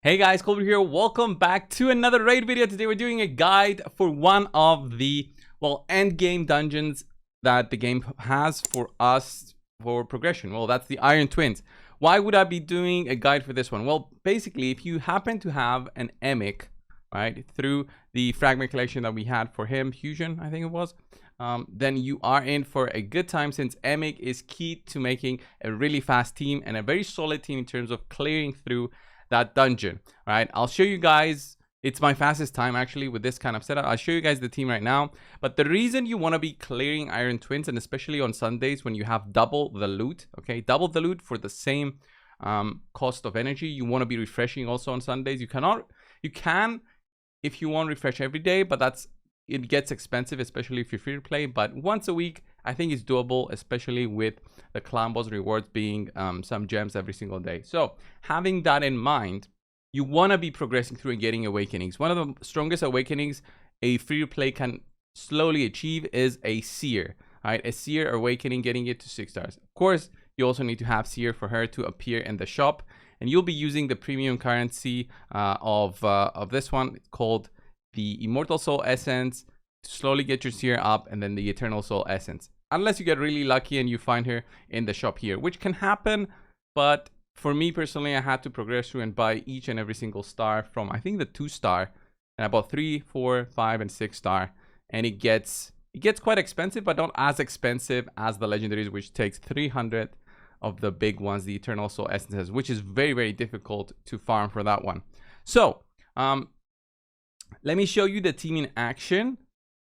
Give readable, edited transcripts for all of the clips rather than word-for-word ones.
Hey guys, Coldbrew here. Welcome back to another raid video. Today we're doing a guide for one of the, end game dungeons that the game has for us for progression. Well, that's the Iron Twins. Why would I be doing a guide for this one? Well, basically, if you happen to have an Emic, right, through the fragment collection that we had for him, Fusion, I think it was, then you are in for a good time, since Emic is key to making a really fast team and a very solid team in terms of clearing through that dungeon. All right, I'll show you guys. It's my fastest time actually with this kind of setup. I'll show you guys the team right now. But the reason you want to be clearing Iron Twins, and especially on Sundays when you have double the loot, okay, double the loot for the same cost of energy, you want to be refreshing also on Sundays. You can if you want refresh every day, but it gets expensive, especially if you're free to play. But once a week, I think it's doable, especially with the clan boss rewards being some gems every single day. So having that in mind, you want to be progressing through and getting awakenings. One of the strongest awakenings a free to play can slowly achieve is a seer. All right, a seer awakening, getting it to 6 stars. Of course, you also need to have seer for her to appear in the shop, and you'll be using the premium currency of this one called the Immortal Soul Essence to slowly get your seer up, and then the Eternal Soul Essence, unless you get really lucky and you find her in the shop here, which can happen. But for me personally, I had to progress through and buy each and every single star from, I think, the 2-star, and I bought 3, 4, 5, and 6-star, and it gets quite expensive, but not as expensive as the legendaries, which takes 300 of the big ones, the Eternal Soul Essences, which is very, very difficult to farm for that one. So let me show you the team in action.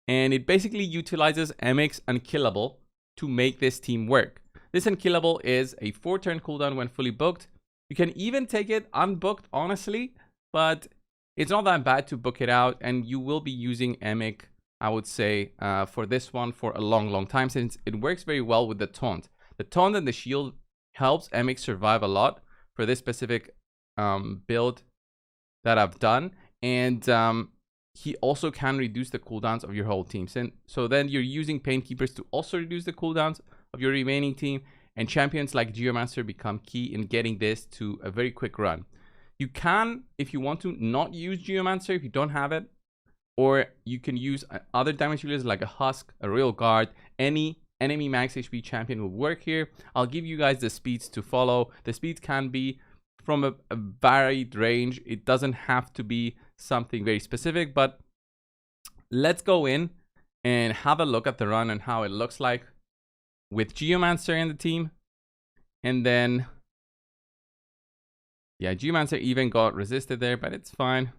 And it basically utilizes Emic's Unkillable to make this team work. This Unkillable is a 4-turn cooldown when fully booked. You can even take it unbooked, honestly, but it's not that bad to book it out. And you will be using Emic, I would say, for this one for a long, long time, since it works very well with the taunt. The taunt and the shield helps Emic survive a lot for this specific build that I've done. And he also can reduce the cooldowns of your whole team. So then you're using Painkeepers to also reduce the cooldowns of your remaining team. And champions like Geomancer become key in getting this to a very quick run. You can, if you want to, not use Geomancer if you don't have it. Or you can use other damage dealers like a Husk, a Royal Guard. Any enemy max HP champion will work here. I'll give you guys the speeds to follow. The speeds can be from a varied range. It doesn't have to be something very specific, but let's go in and have a look at the run and how it looks like with Geomancer in the team. And then yeah, Geomancer even got resisted there, but it's fine.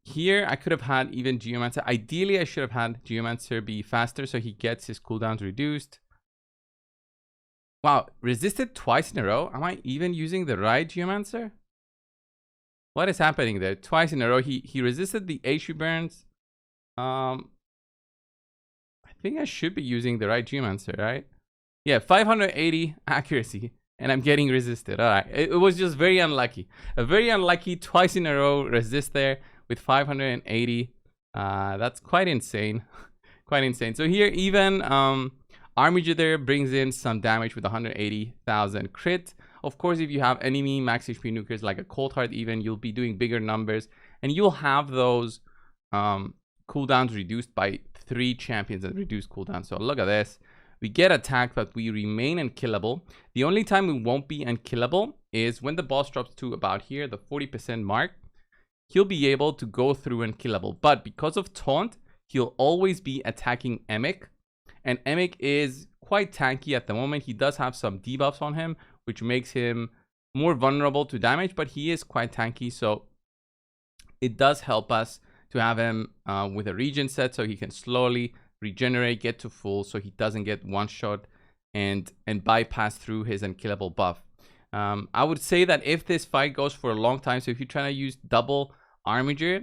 Here I could have had even Geomancer. Ideally I should have had Geomancer be faster so he gets his cooldowns reduced. Wow, resisted twice in a row. Am I even using the right Geomancer? What is happening there? Twice in a row. He resisted the HP burns. I think I should be using the right Geomancer, right? Yeah, 580 accuracy, and I'm getting resisted. All right, it was just very unlucky. A very unlucky twice in a row resist there with 580. That's quite insane. Quite insane. So here even Armiger there brings in some damage with 180,000 crit. Of course, if you have enemy max HP nukers like a Cold Heart even, you'll be doing bigger numbers. And you'll have those cooldowns reduced by 3 champions that reduce cooldowns. So look at this. We get attacked, but we remain unkillable. The only time we won't be unkillable is when the boss drops to about here, the 40% mark. He'll be able to go through unkillable. But because of taunt, he'll always be attacking Emic. And Emic is quite tanky at the moment. He does have some debuffs on him, which makes him more vulnerable to damage, but he is quite tanky. So it does help us to have him with a regen set so he can slowly regenerate, get to full, so he doesn't get one shot and bypass through his unkillable buff. I would say that if this fight goes for a long time, so if you're trying to use double Armiger,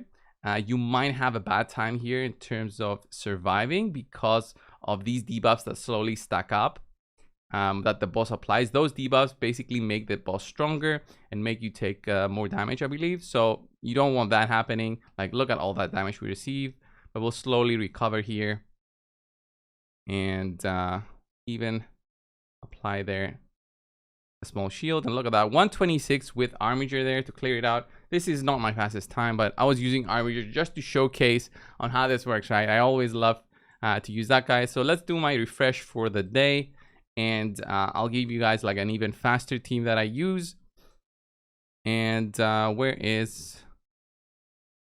you might have a bad time here in terms of surviving because of these debuffs that slowly stack up that the boss applies. Those debuffs basically make the boss stronger and make you take more damage, I believe. So you don't want that happening. Like, look at all that damage we receive, but we'll slowly recover here and even apply there a small shield, and look at that, 126 with Armiger there to clear it out. This is not my fastest time, but I was using Armiger just to showcase on how this works, right? I always love to use that guy. So let's do my refresh for the day, and I'll give you guys like an even faster team that I use. And where is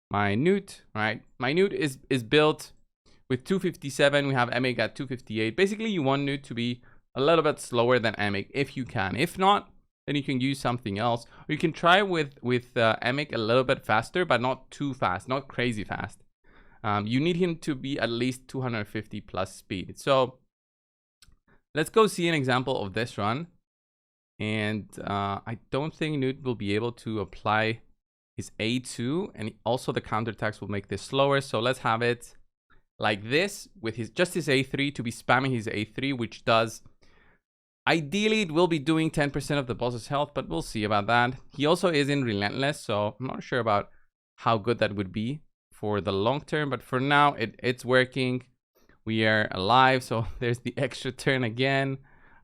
my Newt? Right, my Newt is built with 257. We have Emic at 258. Basically, you want Newt to be a little bit slower than Emic if you can. If not, then you can use something else. Or you can try with Emic a little bit faster, but not too fast, not crazy fast. You need him to be at least 250 plus speed. So let's go see an example of this run. And I don't think Newt will be able to apply his A2, and also the counterattacks will make this slower. So let's have it like this with his A3 to be spamming his A3, which does, ideally it will be doing 10% of the boss's health, but we'll see about that. He also is in Relentless, so I'm not sure about how good that would be for the long term, but for now it's working. We are alive, so there's the extra turn again.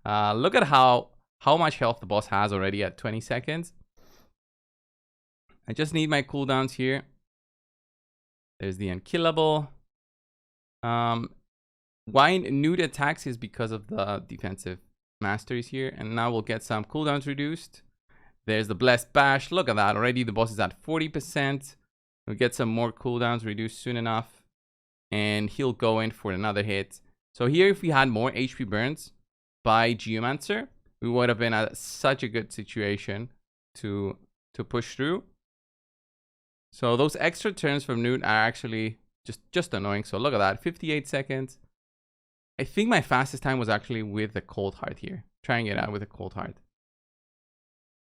Look at how much health the boss has already at 20 seconds. I just need my cooldowns here. There's the Unkillable. Why Newt attacks is because of the defensive masteries here, and now we'll get some cooldowns reduced. There's the Blessed Bash. Look at that, already the boss is at 40%. We'll get some more cooldowns reduced soon enough, and he'll go in for another hit. So here, if we had more HP burns by Geomancer, we would have been at such a good situation to push through. So those extra turns from Newt are actually just annoying. So look at that, 58 seconds. I think my fastest time was actually with the Cold Heart here, trying it out with a Cold Heart.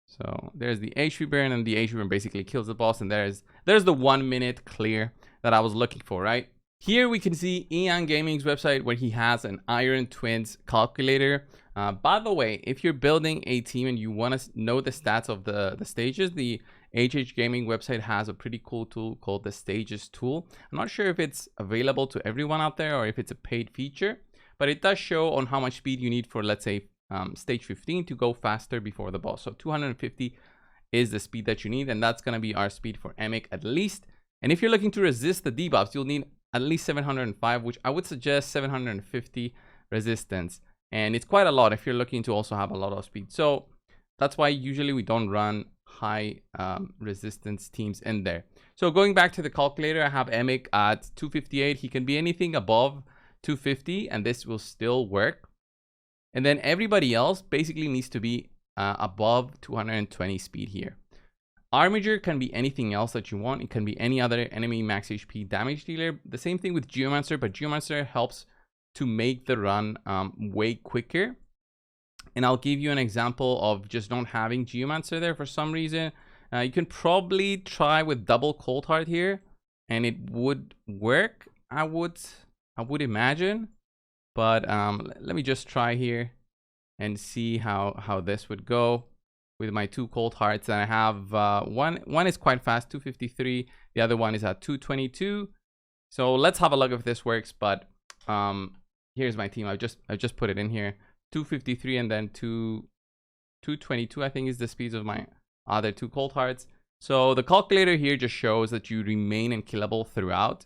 So there's the HP burn, and the HP burn basically kills the boss, and there's the 1 minute clear that I was looking for, right? Here we can see Ian Gaming's website where he has an Iron Twins calculator. By the way, if you're building a team and you want to know the stats of the stages, the HH Gaming website has a pretty cool tool called the Stages tool. I'm not sure if it's available to everyone out there or if it's a paid feature, but it does show on how much speed you need for, let's say, stage 15 to go faster before the boss. So 250 is the speed that you need, and that's going to be our speed for Emic at least. And if you're looking to resist the debuffs, you'll need at least 705, which I would suggest 750 resistance. And it's quite a lot if you're looking to also have a lot of speed. So that's why usually we don't run high resistance teams in there. So going back to the calculator, I have Emic at 258. He can be anything above 250, and this will still work. And then everybody else basically needs to be above 220 speed here. Armiger can be anything else that you want. It can be any other enemy max HP damage dealer. The same thing with Geomancer, but Geomancer helps to make the run way quicker. And I'll give you an example of just not having Geomancer there for some reason. You can probably try with double Cold Heart here, and it would work, I would imagine. But let me just try here and see how this would go with my two Cold Hearts. And I have one is quite fast, 253. The other one is at 222. So let's have a look if this works. But here's my team. I just put it in here. 253 and then 222, I think, is the speeds of my other two Cold Hearts. So the calculator here just shows that you remain unkillable throughout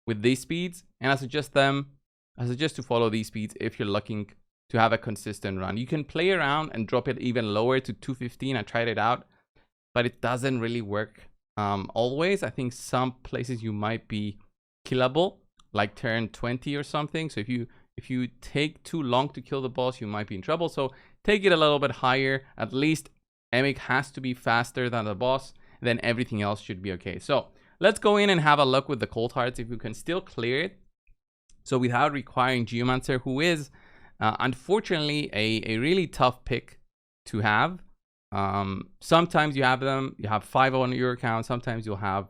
with these speeds, and I suggest to follow these speeds if you're looking to have a consistent run. You can play around and drop it even lower to 215. I tried it out, but it doesn't really work always. I think some places you might be killable, like turn 20 or something. So if you take too long to kill the boss, you might be in trouble. So take it a little bit higher. At least Emic has to be faster than the boss. Then everything else should be okay. So let's go in and have a look with the Cold Hearts if you can still clear it. So without requiring Geomancer, who is unfortunately a really tough pick to have. Sometimes you have them, you have 5 on your account. Sometimes you'll have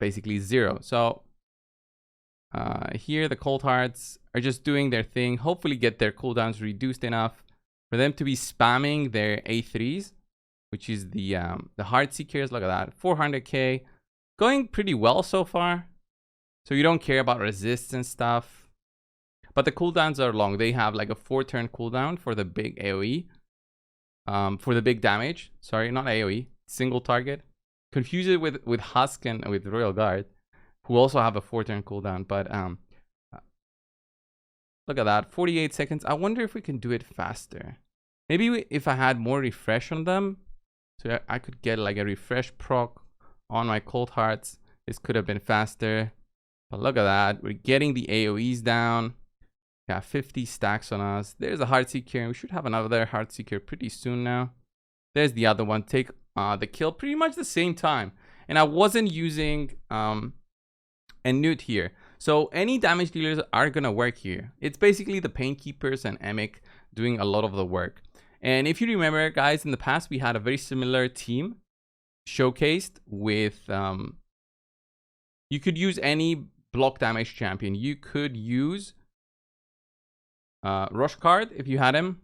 basically 0. So here the Cold Hearts are just doing their thing, hopefully get their cooldowns reduced enough for them to be spamming their A3s, which is the Heart Seekers. Look at that, 400k, going pretty well so far. So you don't care about resist and stuff, but the cooldowns are long. They have like a 4-turn cooldown for the big AoE. for the big damage. Sorry, not AoE, single target. Confuse it with Husk and with Royal Guard, who also have a 4-turn cooldown. But look at that, 48 seconds. I wonder if we can do it faster. Maybe if I had more refresh on them, so I could get like a refresh proc on my Cold Hearts. This could have been faster. But look at that, we're getting the AoEs down. Got 50 stacks on us. There's a Heartseeker, and we should have another Heartseeker pretty soon now. There's the other one. Take the kill pretty much the same time. And I wasn't using a Newt here. So any damage dealers are going to work here. It's basically the Painkeepers and Emic doing a lot of the work. And if you remember, guys, in the past, we had a very similar team showcased with... you could use any block damage champion. You could use... Rush Card if you had him.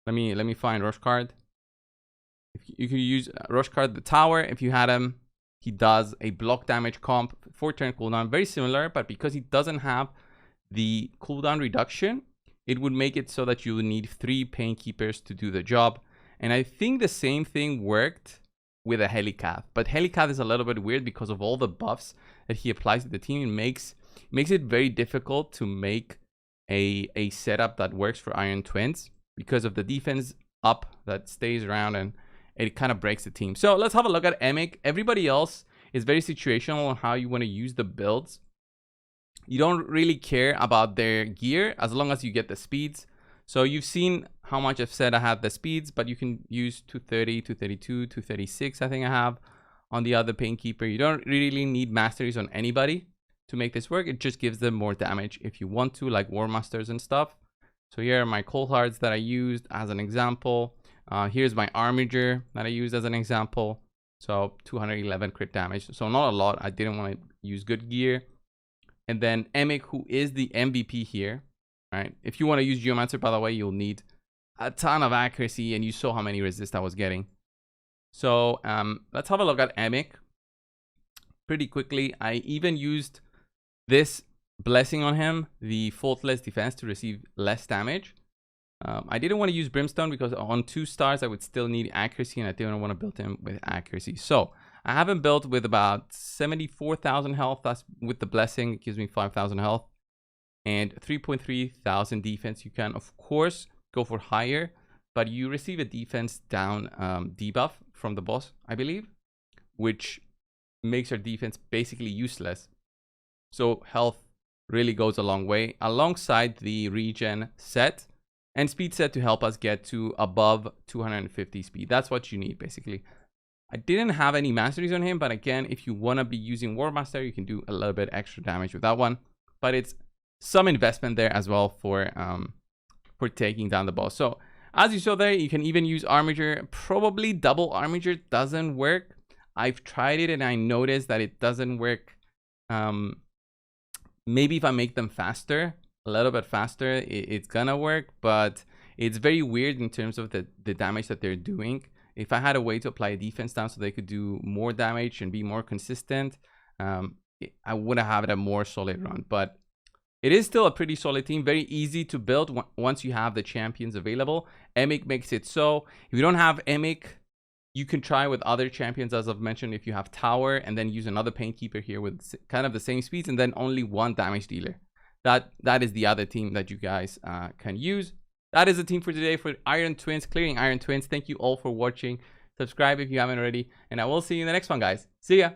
Let me find Rush Card. If you could use Rush Card the tower if you had him. He does a block damage comp, 4-turn cooldown, very similar, but because he doesn't have the cooldown reduction, it would make it so that you would need 3 Painkeepers to do the job. And I think the same thing worked with a Helicath, but Helicath is a little bit weird because of all the buffs that he applies to the team. It makes it very difficult to make a setup that works for Iron Twins because of the defense up that stays around, and it kind of breaks the team. So let's have a look at Emic. Everybody else is very situational on how you want to use the builds. You don't really care about their gear as long as you get the speeds. So you've seen how much I've said I have the speeds, but you can use 230, 232, 236 I think I have on the other Painkeeper. You don't really need masteries on anybody to make this work. It just gives them more damage if you want to, like War Masters and stuff. So here are my Cold Hearts that I used as an example. Here's my Armiger that I used as an example. So 211 crit damage. So not a lot. I didn't want to use good gear. And then Emic, who is the MVP here, right? If you want to use Geomancer, by the way, you'll need a ton of accuracy, and you saw how many resist I was getting. So let's have a look at Emic pretty quickly. I even used this blessing on him, the faultless defense, to receive less damage. I didn't want to use Brimstone because on 2 stars I would still need accuracy, and I didn't want to build him with accuracy. So I have him built with about 74,000 health. That's with the blessing. It gives me 5,000 health and 3.3 thousand defense. You can of course go for higher, but you receive a defense down debuff from the boss, I believe, which makes your defense basically useless. So health really goes a long way, alongside the regen set and speed set to help us get to above 250 speed. That's what you need basically. I didn't have any masteries on him, but again, if you want to be using War Master, you can do a little bit extra damage with that one. But it's some investment there as well for taking down the boss. So as you saw there, you can even use Armiger. Probably double Armiger doesn't work. I've tried it and I noticed that it doesn't work. Maybe if I make them faster, a little bit faster, it's gonna work, but it's very weird in terms of the damage that they're doing. If I had a way to apply a defense down so they could do more damage and be more consistent, I would have had a more solid run. But it is still a pretty solid team, very easy to build once you have the champions available. Emic makes it so. If you don't have Emic, you can try with other champions, as I've mentioned. If you have Tower and then use another Painkeeper here with kind of the same speeds and then only 1 damage dealer. That is the other team that you guys can use. That is the team for today for Iron Twins, clearing Iron Twins. Thank you all for watching. Subscribe if you haven't already, and I will see you in the next one, guys. See ya.